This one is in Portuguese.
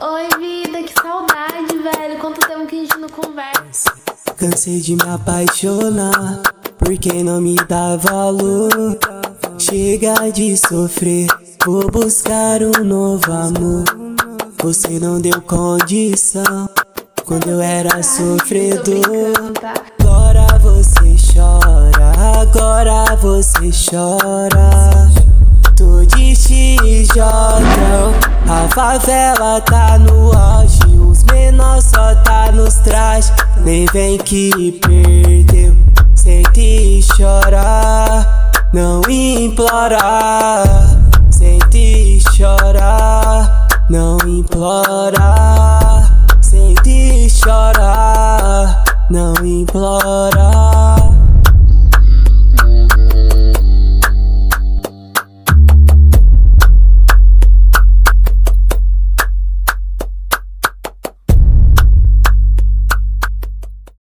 Oi, vida, que saudade, velho. Quanto tempo que a gente não conversa. Cansei de me apaixonar por quem não me dá valor. Chega de sofrer, vou buscar um novo amor. Você não deu condição quando eu era sofredor. Agora você chora, agora você chora. Tô de XJ, a favela tá no auge, os menores só tá nos trajes. Nem vem que perdeu, sente e chora, não implora. Sente e chora, não implora. Sente e chora, não implora.